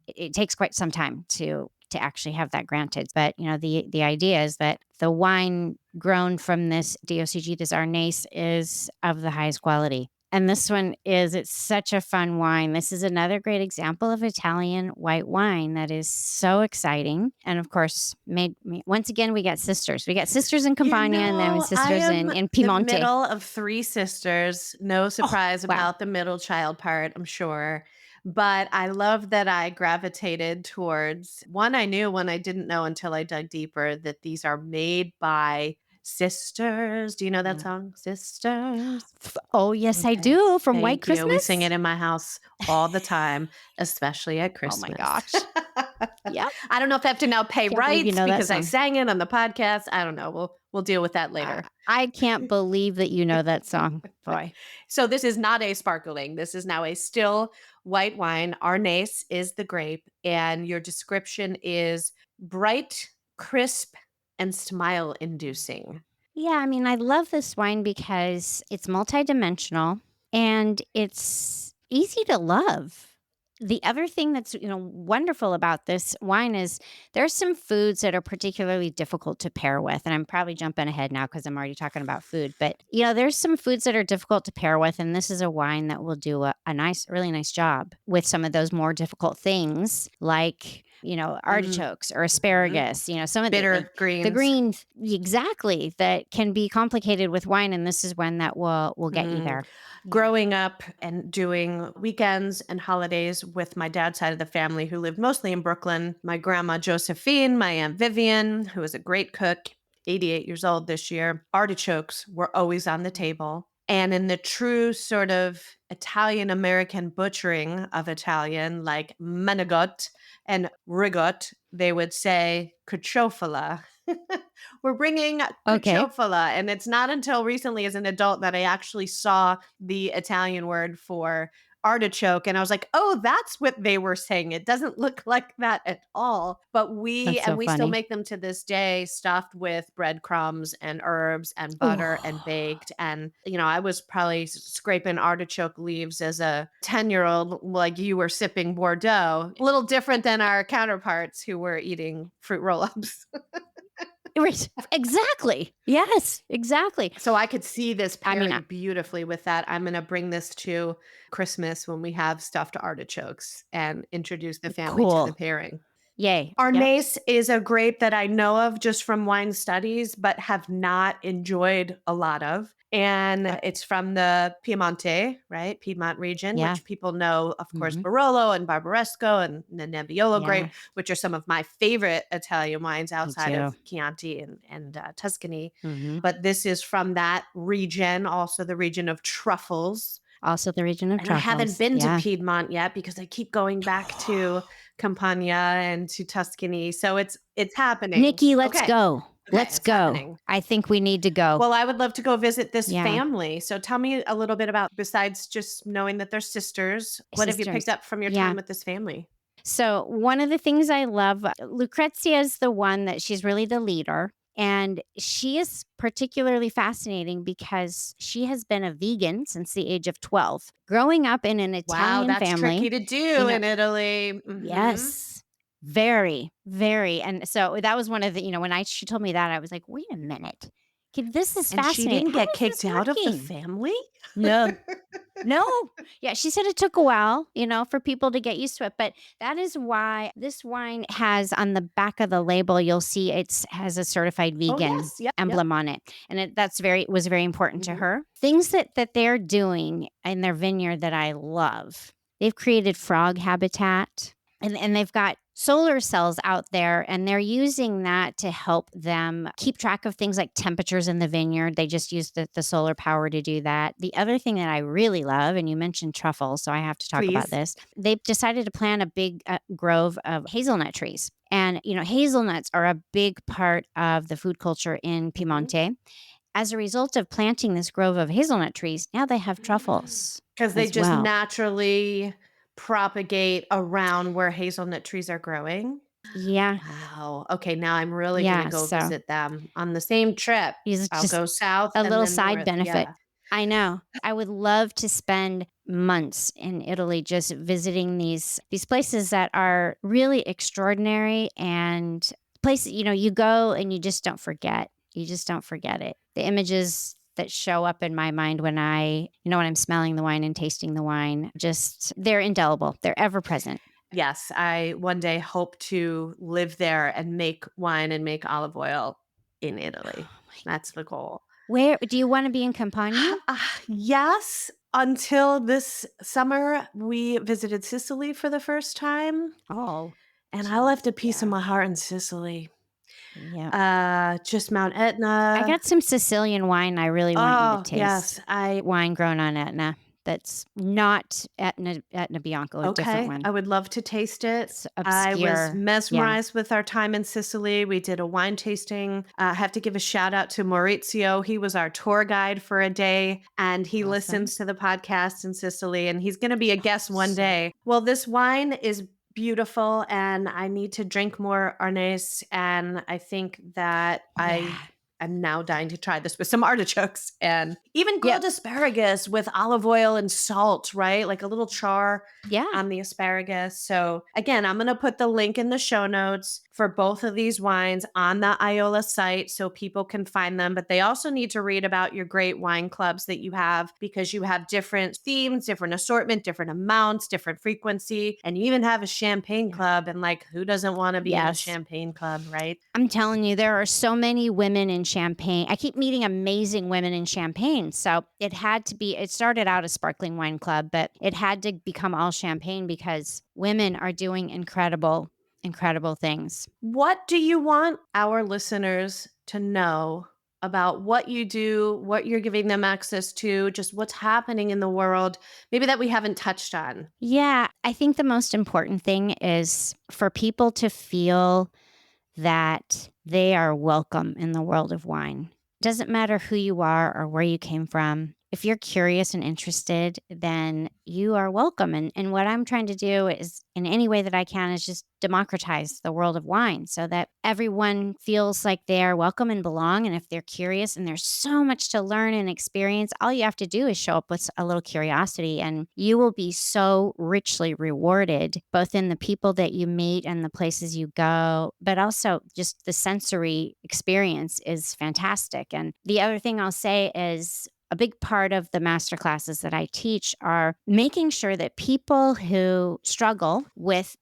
it takes quite some time to actually have that granted. But the idea is that the wine grown from this DOCG, this Arnaise, is of the highest quality. And this one it's such a fun wine. This is another great example of Italian white wine that is so exciting. And of course, once again, we got sisters. We got sisters in Campania and then I sisters am in the Piemonte. middle of three sisters. No Oh, surprise wow. about the middle child part, I'm sure. But I love that I gravitated towards one I knew, one I didn't know until I dug deeper, that these are made by sisters. Do you know that Yeah. song? Sisters. Oh, yes, I Okay. do, from White Thank you. We sing Christmas. it in my house all the time, especially at Oh my Christmas. gosh. Yep. I don't know if I have to now pay Can't believe you rights know that because I song. sang it on the podcast. I don't know. We'll deal with that I later. I can't believe that you know that song. Boy. So this is not a sparkling. This is now a still white wine. Arnaise is the grape, and your description is bright, crisp, and smile inducing. Yeah, I mean, I love this wine because it's multidimensional and it's easy to love. The other thing that's, wonderful about this wine is there's some foods that are particularly difficult to pair with. And I'm probably jumping ahead now because I'm already talking about food. But, there's some foods that are difficult to pair with. And this is a wine that will do really nice job with some of those more difficult things like, Mm, artichokes or mhm. asparagus, some of the Bitter the greens. green exactly, that can be complicated with wine, and this is one that will get you Mm. there. Yeah. Growing up and doing weekends and holidays with my dad's side of the family, who lived mostly in Brooklyn, my grandma Josephine, my aunt Vivian, who was a great cook, 88 years old this year, artichokes were always on the table. And in the true sort of Italian American butchering of Italian, like menegot and rigot, they would say cacciofola. We're bringing Okay. cacciofola. And it's not until recently as an adult that I actually saw the Italian word for artichoke. And I was like, oh, that's what they were saying. It doesn't look like that at all. But That's so we still funny. make them to this day, stuffed with breadcrumbs and herbs and butter and Oh. baked. And, I was probably scraping artichoke leaves as a 10-year-old, like you were sipping Bordeaux. A little different than our counterparts who were eating fruit roll ups. Right. Exactly. Yes, exactly. So I could see this I mean, pairing beautifully with that. I'm going to bring this to Christmas when we have stuffed artichokes and introduce the family to the cool. pairing. Yay. Yep. Arnaise is a grape that I know of just from wine studies, but have not enjoyed a lot of. And Okay. it's from the Piemonte, right? Piedmont region, Yeah. which people know, of course, Mhm. Barolo and Barbaresco and the Nebbiolo grape, Yeah. which are some of my favorite Italian wines Me outside too. of Chianti and Tuscany. Mhm. But this is from that region, also the region of truffles. Also the region of And I haven't truffles. been to Yeah. Piedmont yet because I keep going back to Campania and to Tuscany. So it's happening. Nikki, let's Okay. go. Okay, Let's it's go. happening. I think we need to go. Well, I would love to go visit this Yeah. family. So tell me a little bit about, besides just knowing that they're sisters, what have you picked Sisters. up from your Yeah. time with this family? So, one of the things I love, Lucrezia is the one that she's really the leader. And she is particularly fascinating because she has been a vegan since the age of 12. Growing up in an Wow, Italian that's tricky family, to you do know, in Italy. yes, very, very. And so that was one of the, when she told me that, I was like, wait a minute. Okay, this is And she fascinating. didn't How get is this kicked out of the working? family? No, no. Yeah, she said it took a while, for people to get used to it, but that is why this wine has on the back of the label, you'll see it's has a certified Oh, vegan yes. Yep. Yep. emblem on it. And that's was very important to Mhm. her. Things that they're doing in their vineyard that I love. They've created frog habitat and they've got solar cells out there and they're using that to help them keep track of things like temperatures in the vineyard. They just use the solar power to do that. The other thing that I really love, and you mentioned truffles, so I have to talk about Please. this. They've decided to plant a big grove of hazelnut trees. And, hazelnuts are a big part of the food culture in Piemonte. As a result of planting this grove of hazelnut trees, now they have truffles Because they as just well. naturally propagate around where hazelnut trees are growing? Yeah. Wow. Okay, now I'm really gonna Yeah. go So visit them on the same trip. it's I'll just go south a and little then side north. benefit. Yeah. I know. I would love to spend months in Italy just visiting these places that are really extraordinary and places, you go and you just don't forget. You just don't forget it. The images that show up in my mind when I'm smelling the wine and tasting the wine, just they're indelible. They're ever present. Yes, I one day hope to live there and make wine and make olive oil in Italy. Oh my That's the goal. Where do you wanna be in Campania? Yes, until this summer, we visited Sicily for the first time, Oh, and I geez, left a piece of yeah. my heart in Sicily. Yep. Just Mount I Etna. got some Sicilian wine I really want you to Oh, taste. yes, I Wine grown on Etna that's not Etna Bianco, a different okay, one. I would love to taste it. It's I was obscure. Yeah, mesmerized with our time in Sicily. We did a wine tasting. I have to give a shout out to Maurizio. He was our tour guide for a day, and he awesome. listens to the podcast in Sicily, and he's going to be a Oh, guest one so day. Well, this wine is beautiful, and I need to drink more Arnais, and I think that I yeah. am now dying to try this with some artichokes and even Yep. grilled asparagus with olive oil and salt, right? Like a little char Yeah. on the asparagus. So, again, I'm going to put the link in the show notes for both of these wines on the Iola site so people can find them. But they also need to read about your great wine clubs that you have because you have different themes, different assortment, different amounts, different frequency, and you even have a champagne Yeah. club. And like, who doesn't want to be in a Yes. champagne club, right? I'm telling you, there are so many women in Champagne. I keep meeting amazing women in Champagne. So it started out as sparkling wine club, but it had to become all champagne because women are doing incredible, incredible things. What do you want our listeners to know about what you do, what you're giving them access to, just what's happening in the world, maybe that we haven't touched on? Yeah, I think the most important thing is for people to feel that they are welcome in the world of wine. Doesn't matter who you are or where you came from. If you're curious and interested, then you are welcome. And what I'm trying to do is, in any way that I can, is just democratize the world of wine so that everyone feels like they are welcome and belong. And if they're curious and there's so much to learn and experience, all you have to do is show up with a little curiosity, and you will be so richly rewarded, both in the people that you meet and the places you go, but also just the sensory experience is fantastic. And the other thing I'll say is, a big part of the master classes that I teach are making sure that people who struggle with,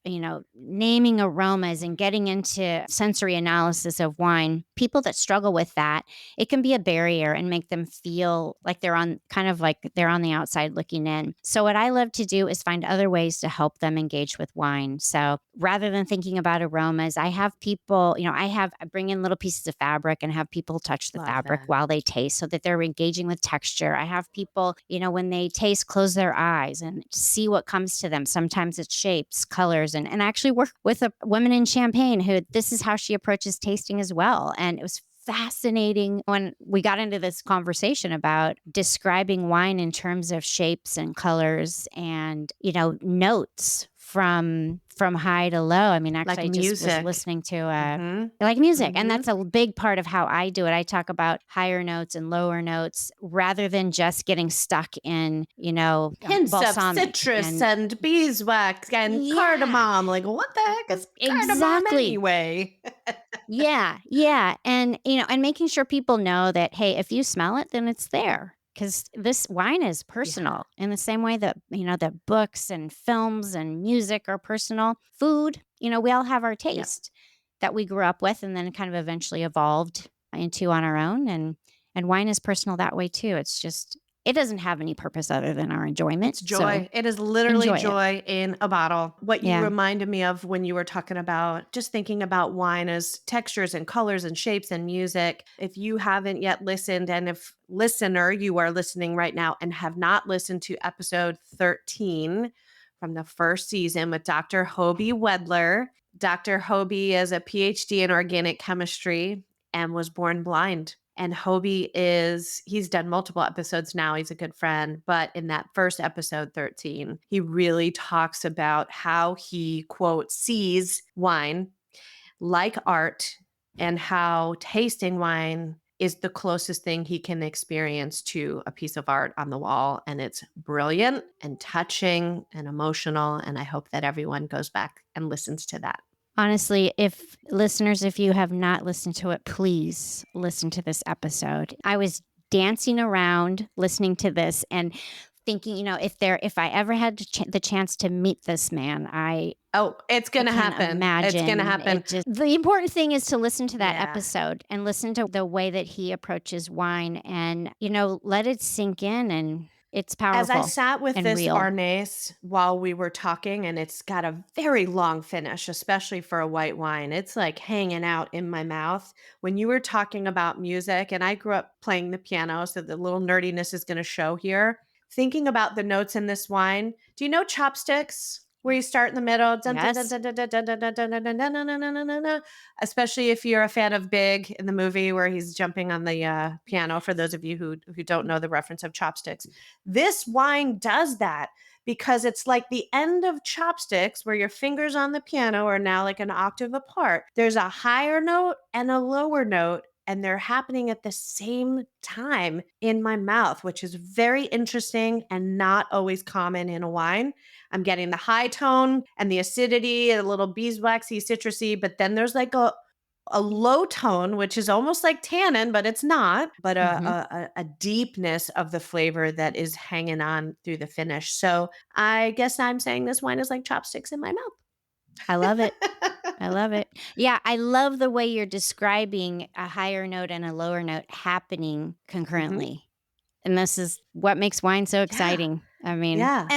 naming aromas and getting into sensory analysis of wine, people that struggle with that, it can be a barrier and make them feel like they're on the outside looking in. So what I love to do is find other ways to help them engage with wine. So rather than thinking about aromas, I have people, I bring in little pieces of fabric and have people touch the Love fabric that. while they taste so that they're engaging with texture. I have people, when they taste, close their eyes and see what comes to them. Sometimes it's shapes, colors, and I actually work with a woman in Champagne who this is how she approaches tasting as well. And it was fascinating when we got into this conversation about describing wine in terms of shapes and colors and notes from high to low. I mean, Like actually, I just was music. listening to Mhm. like music, and Mhm. that's a big part of how I do it. I talk about higher notes and lower notes rather than just getting stuck in Hints of balsamic citrus and and beeswax and yeah, cardamom. Like, what the heck is cardamom exactly. anyway? Yeah, yeah, and, and making sure people know that, hey, if you smell it, then it's there, because this wine is Yeah. personal in the same way that, that books and films and music are personal. Food, we all have our Yep. taste that we grew up with and then kind of eventually evolved into on our own, and wine is personal that way too. It doesn't have any purpose other than our enjoyment, It's so joy. It is literally enjoy it. joy in a bottle. What you Yeah. reminded me of when you were talking about just thinking about wine as textures and colors and shapes and music. If you haven't yet listened, and if listener, you are listening right now and have not listened to episode 13 from the first season with Dr. Hobie Wedler. Dr. Hobie is a PhD in organic chemistry and was born blind. And he's done multiple episodes now. He's a good friend. But in that first episode, 13, he really talks about how he, quote, sees wine like art and how tasting wine is the closest thing he can experience to a piece of art on the wall. And it's brilliant and touching and emotional. And I hope that everyone goes back and listens to that. Honestly, if listeners, if you have not listened to it, please listen to this episode. I was dancing around listening to this and thinking, if I ever had the chance to meet this man, Oh, it's I going to can't happen. It's going to imagine. happen. The important thing is to listen to that Yeah. episode and listen to the way that he approaches wine and, let it sink in, and it's As I powerful sat with and this real. Arnase while we were talking, and it's got a very long finish, especially for a white wine. It's like hanging out in my mouth. When you were talking about music, and I grew up playing the piano, so the little nerdiness is going to show here. Thinking about the notes in this wine, do you know chopsticks? Where you start in the middle, dun, dun, dun, Yes. dun, dun, dun, dun, dun, dun, dun, dun, dun, dun, dun, dun, dun, dun, dun. Especially if you're a fan of Big in the movie where he's jumping on the piano. For those of you who don't know the reference of chopsticks, this wine does that because it's like the end of chopsticks where your fingers on the piano are now like an octave apart. There's a higher note and a lower note, and they're happening at the same time in my mouth, which is very interesting and not always common in a wine. I'm getting the high tone and the acidity, a little beeswaxy, citrusy, but then there's like a low tone, which is almost like tannin, but it's not, but Mhm. a deepness of the flavor that is hanging on through the finish. So I guess I'm saying this wine is like chopsticks in my I love it. mouth. I love it. Yeah, I love the way you're describing a higher note and a lower note happening Mhm. concurrently. And this is what makes wine so Yeah. exciting. Yeah.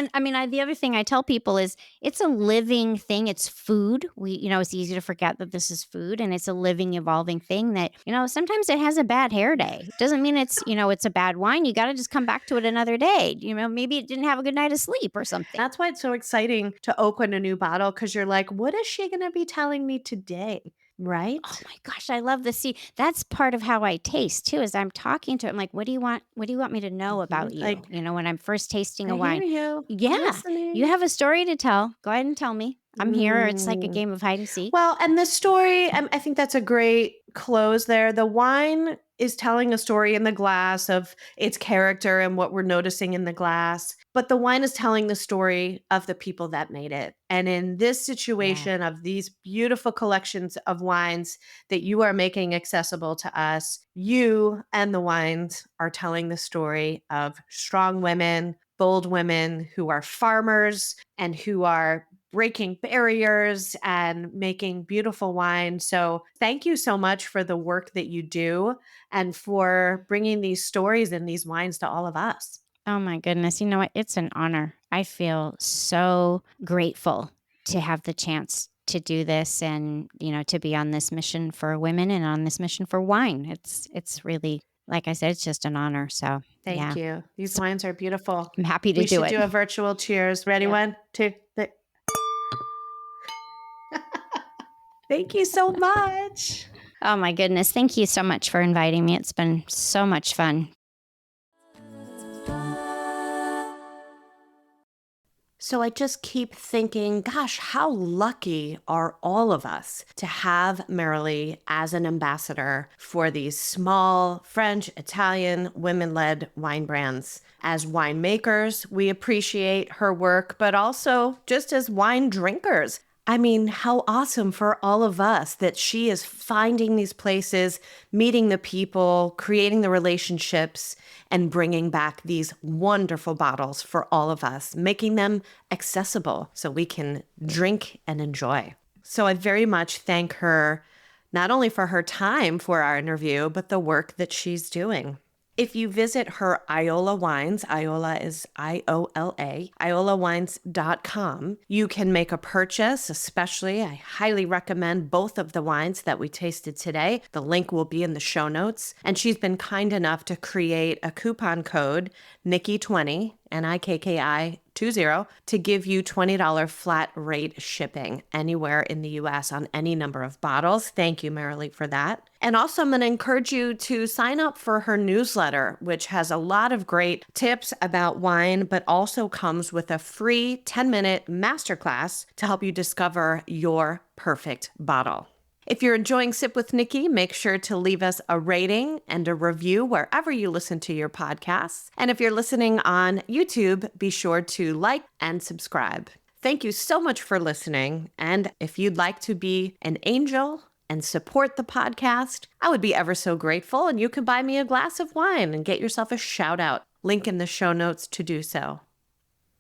The other thing I tell people is it's a living thing. It's food. It's easy to forget that this is food, and it's a living, evolving thing that, sometimes it has a bad hair day. Doesn't mean it's a bad wine. You got to just come back to it another day. Maybe it didn't have a good night of sleep or something. That's why it's so exciting to open a new bottle because you're like, what is she going to be telling me today? Oh Right? my gosh, I love this. See, that's part of how I taste too, is I'm talking to him like, what do you want? What do you want me to know about you? Like, When I'm first tasting a I hear wine. you. I'm Yeah. You listening. have a story to tell. Go ahead and tell me. I'm here. Or it's like a Mm. game of hide and seek. Well, and the story, I think that's a great close there. The wine is telling a story in the glass of its character and what we're noticing in the glass, but the wine is telling the story of the people that made it. And in this Yeah. situation of these beautiful collections of wines that you are making accessible to us, you and the wines are telling the story of strong women, bold women who are farmers and who are breaking barriers and making beautiful wine. So, thank you so much for the work that you do and for bringing these stories and these wines to all of us. Oh my goodness. You know what? It's an honor. I feel so grateful to have the chance to do this and, to be on this mission for women and on this mission for wine. It's really, like I said, it's just an honor. So, Thank yeah. you. These So wines are beautiful. I'm happy to We do should it. do a virtual cheers. Ready? Yep. 1, 2, 3. Thank you so much. Oh my goodness. Thank you so much for inviting me. It's been so much fun. So I just keep thinking, gosh, how lucky are all of us to have Marilee as an ambassador for these small French, Italian, women led wine brands. As winemakers, we appreciate her work, but also just as wine drinkers. I mean, how awesome for all of us that she is finding these places, meeting the people, creating the relationships, and bringing back these wonderful bottles for all of us, making them accessible so we can drink and enjoy. So I very much thank her not only for her time for our interview, but the work that she's doing. If you visit her Iola Wines, Iola is IOLA, iolawines.com, you can make a purchase, especially I highly recommend both of the wines that we tasted today. The link will be in the show notes. And she's been kind enough to create a coupon code, Nikki20, Nikki20, to give you $20 flat rate shipping anywhere in the US on any number of bottles. Thank you, Marilee, for that. And also, I'm going to encourage you to sign up for her newsletter, which has a lot of great tips about wine, but also comes with a free 10-minute masterclass to help you discover your perfect bottle. If you're enjoying Sip with Nikki, make sure to leave us a rating and a review wherever you listen to your podcasts. And if you're listening on YouTube, be sure to like and subscribe. Thank you so much for listening. And if you'd like to be an angel and support the podcast, I would be ever so grateful. And you can buy me a glass of wine and get yourself a shout out. Link in the show notes to do so.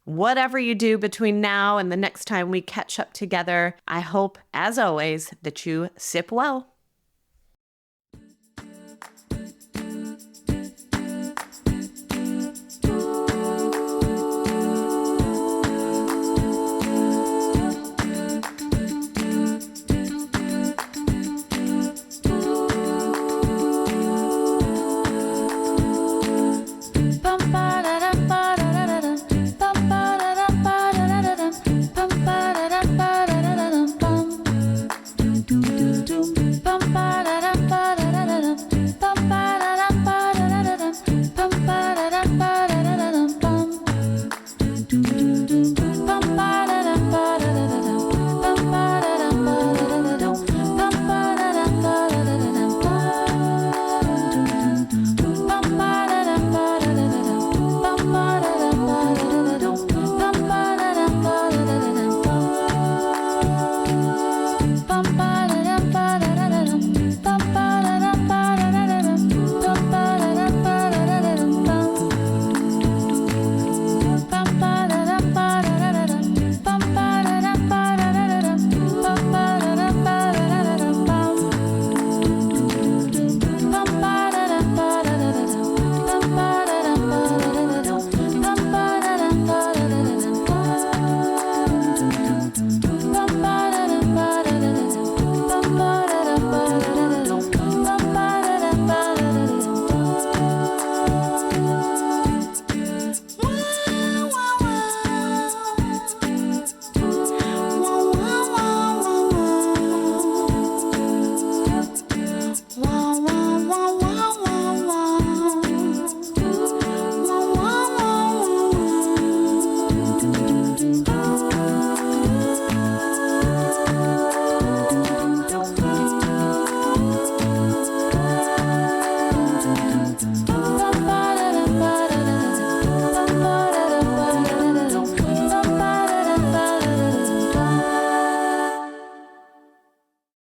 Whatever you do between now and the next time we catch up together, I hope, as always, that you sip well.